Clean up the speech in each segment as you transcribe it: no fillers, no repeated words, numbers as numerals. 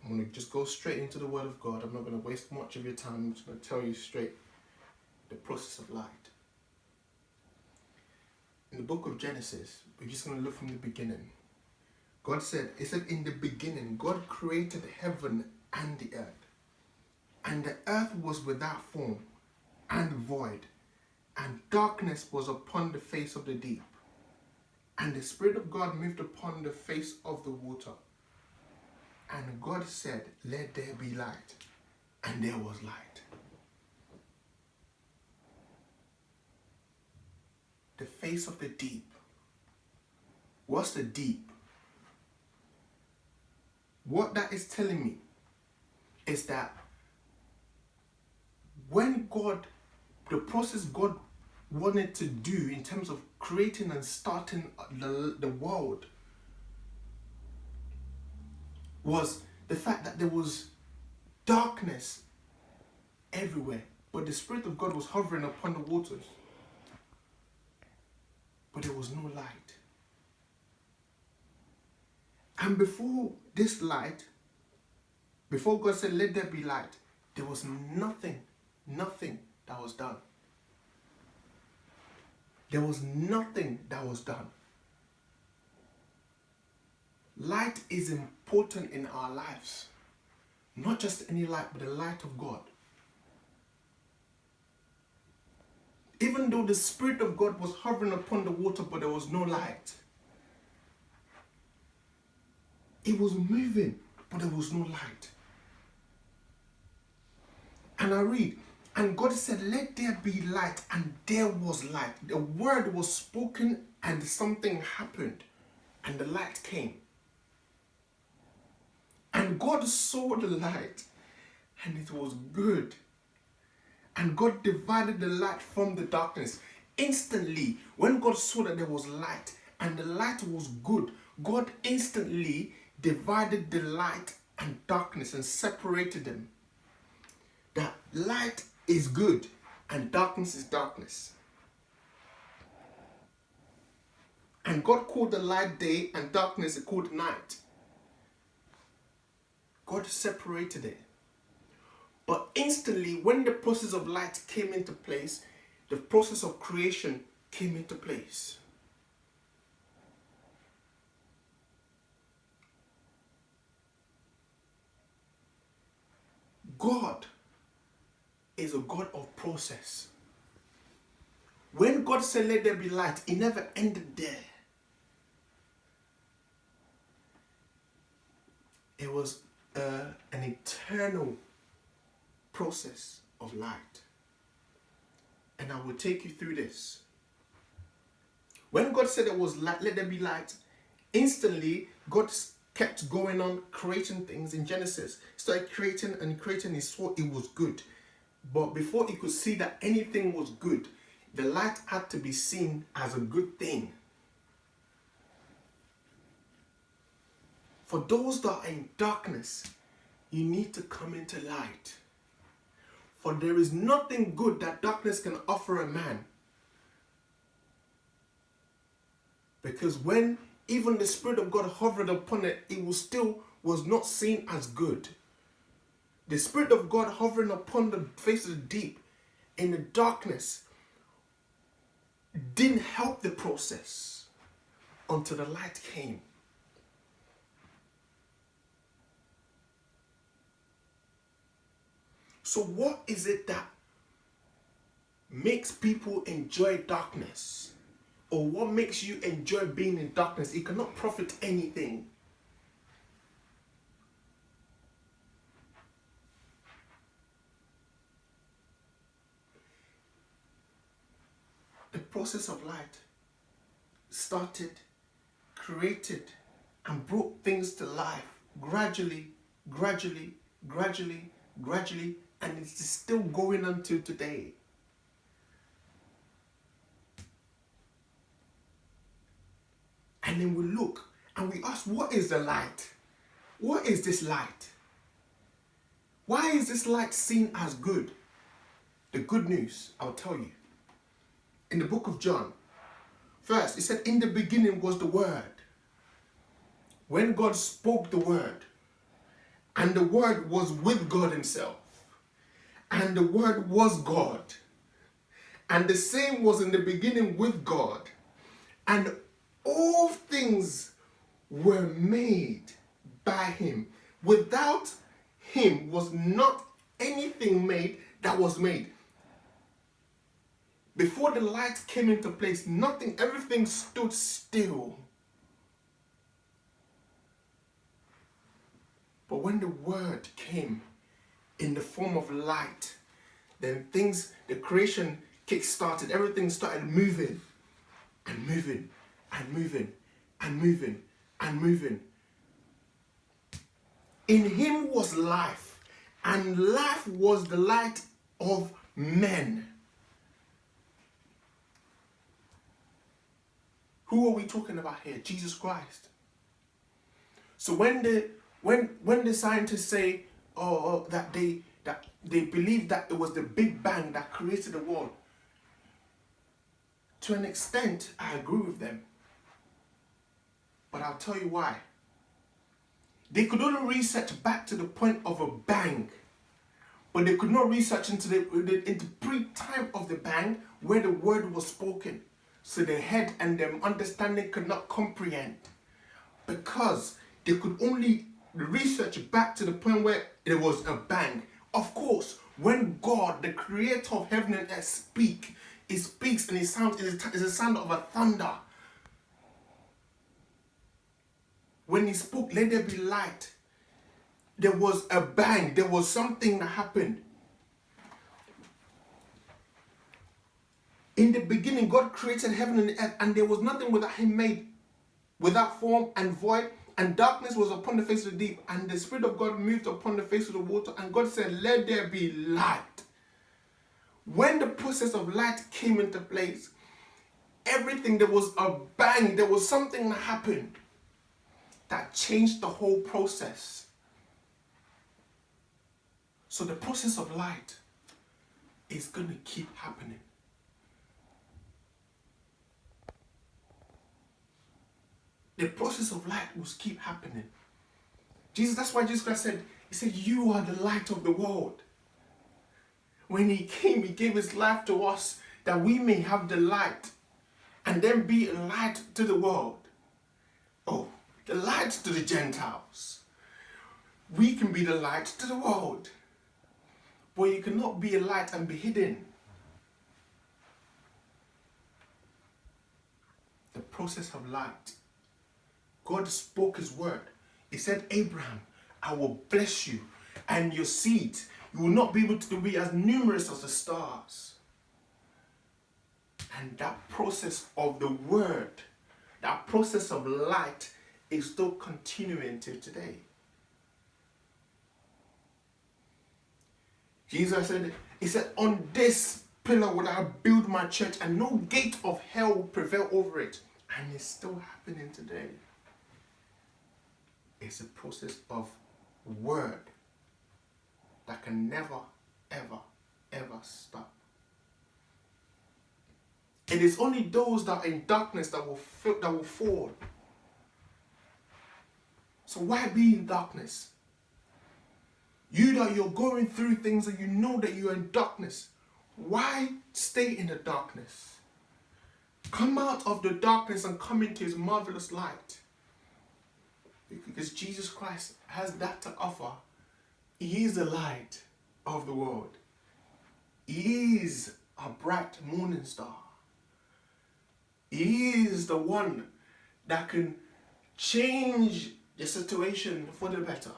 I'm going to just go straight into the Word of God. I'm not going to waste much of your time. I'm just going to tell you straight the process of light. In the book of Genesis, we're just going to look from the beginning. God said, it said, in the beginning, God created heaven and the earth. And the earth was without form and void, and darkness was upon the face of the deep. And the Spirit of God moved upon the face of the water. And God said, let there be light. And there was light. The face of the deep. What's the deep? What that is telling me is that when God, the process God wanted to do in terms of creating and starting the world was the fact that there was darkness everywhere, but the Spirit of God was hovering upon the waters, but there was no light. And before this light, before God said, let there be light, there was nothing that was done. There was nothing that was done. Light is important in our lives. Not just any light, but the light of God. Even though the Spirit of God was hovering upon the water, but there was no light. It was moving, but there was no light. And I read, and God said, let there be light, and there was light. The word was spoken, and something happened, and the light came. And God saw the light, and it was good. And God divided the light from the darkness. Instantly, when God saw that there was light, and the light was good, God instantly divided the light and darkness and separated them. That light is good and darkness is darkness. And God called the light day and darkness He called night. God separated it. But instantly, when the process of light came into place, the process of creation came into place. God is a God of process. When God said, let there be light, it never ended there. It was an eternal process of light. And I will take you through this. When God said it was light, let there be light, instantly God kept going on creating things in Genesis. He started creating and creating. He saw it was good. But before he could see that anything was good, the light had to be seen as a good thing. For those that are in darkness, you need to come into light. For there is nothing good that darkness can offer a man. Because when even the Spirit of God hovered upon it, it was not seen as good. The Spirit of God hovering upon the face of the deep in the darkness didn't help the process until the light came. So what is it that makes people enjoy darkness? Or what makes you enjoy being in darkness? It cannot profit anything. The process of light started, created, and brought things to life gradually, and it's still going until today. And then we look and we ask, what is the light? What is this light? Why is this light seen as good? The good news, I'll tell you. In the book of John, first, it said, in the beginning was the Word. When God spoke the Word, and And the Word was with God himself. And the Word was God. And the same was in the beginning with God. And all things were made by him. Without him was not anything made that was made. Before the light came into place, everything stood still. But when the Word came in the form of light, then the creation kick-started. Everything started moving and moving and moving and moving and moving. In him was life, and life was the light of men. Who are we talking about here? Jesus Christ. So when the scientists say that they believe that it was the Big Bang that created the world, to an extent I agree with them. But I'll tell you why. They could only research back to the point of a bang, but they could not research into the pre-time of the bang where the word was spoken. So their head and their understanding could not comprehend, because they could only research back to the point where there was a bang. Of course, when God, the creator of heaven and earth, speaks, and his sound is the sound of a thunder. When he spoke, let there be light, there was a bang, there was something that happened. In the beginning, God created heaven and earth, and there was nothing without him made, without form and void, and darkness was upon the face of the deep, and the Spirit of God moved upon the face of the water, and God said, let there be light. When the process of light came into place, there was a bang, there was something that happened that changed the whole process. So the process of light is going to keep happening. The process of light will keep happening. That's why Jesus Christ said, he said, you are the light of the world. When he came, he gave his life to us that we may have the light and then be a light to the world. Oh, the light to the Gentiles. We can be the light to the world. But you cannot be a light and be hidden. The process of light. God spoke his word. He said, Abraham, I will bless you and your seed. You will not be able to be as numerous as the stars. And that process of the word, that process of light is still continuing till today. Jesus said, he said, on this pillar will I build my church, and no gate of hell will prevail over it. And it's still happening today. It's a process of word that can never, ever, ever stop. It is only those that are in darkness that will fall. So why be in darkness? You're going through things and you know that you're in darkness. Why stay in the darkness? Come out of the darkness and come into his marvelous light. Because Jesus Christ has that to offer. He is the light of the world. He is a bright morning star. He is the one that can change the situation for the better.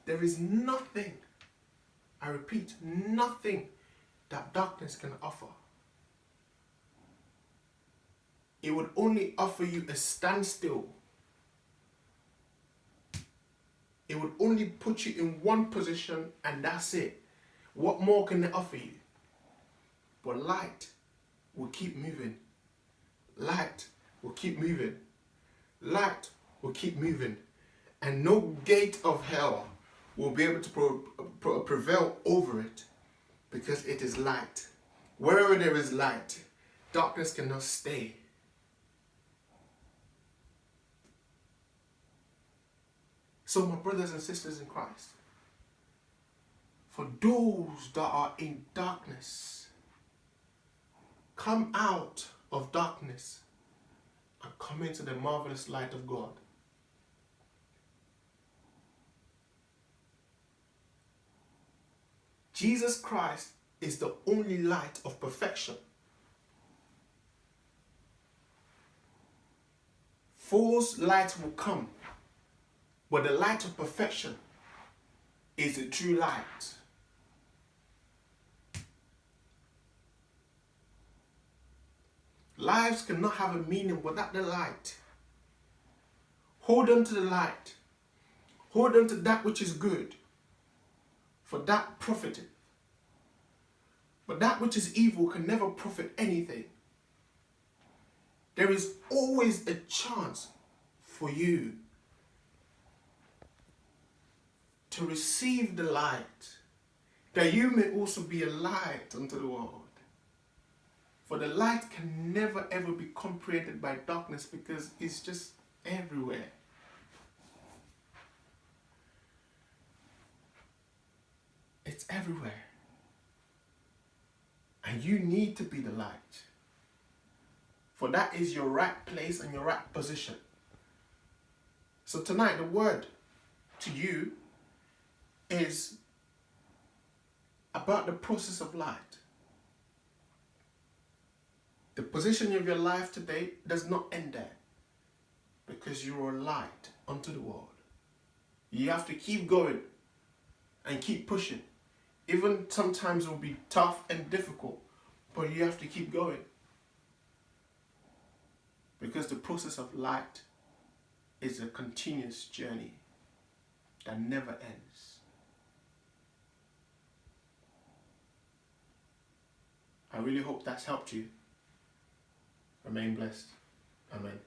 There is nothing, I repeat, nothing that darkness can offer. It would only offer you a standstill. It would only put you in one position and that's it. What more can it offer you? But light will keep moving. Light will keep moving. Light will keep moving. And no gate of hell will be able to prevail over it, because it is light. Wherever there is light, darkness cannot stay. So my brothers and sisters in Christ, for those that are in darkness, come out of darkness and come into the marvelous light of God. Jesus Christ is the only light of perfection. False light will come, but the light of perfection is the true light. Lives cannot have a meaning without the light. Hold on to the light. Hold on to that which is good, for that profiteth. But that which is evil can never profit anything. There is always a chance for you to receive the light, that you may also be a light unto the world. For the light can never ever be comprehended by darkness because it's just everywhere. It's everywhere. And you need to be the light. For that is your right place and your right position. So tonight, the word to you is about the process of light. The position of your life today does not end there, because you are a light unto the world. You have to keep going and keep pushing. Even sometimes it will be tough and difficult, but you have to keep going. Because the process of light is a continuous journey that never ends. I really hope that's helped you. Remain blessed. Amen.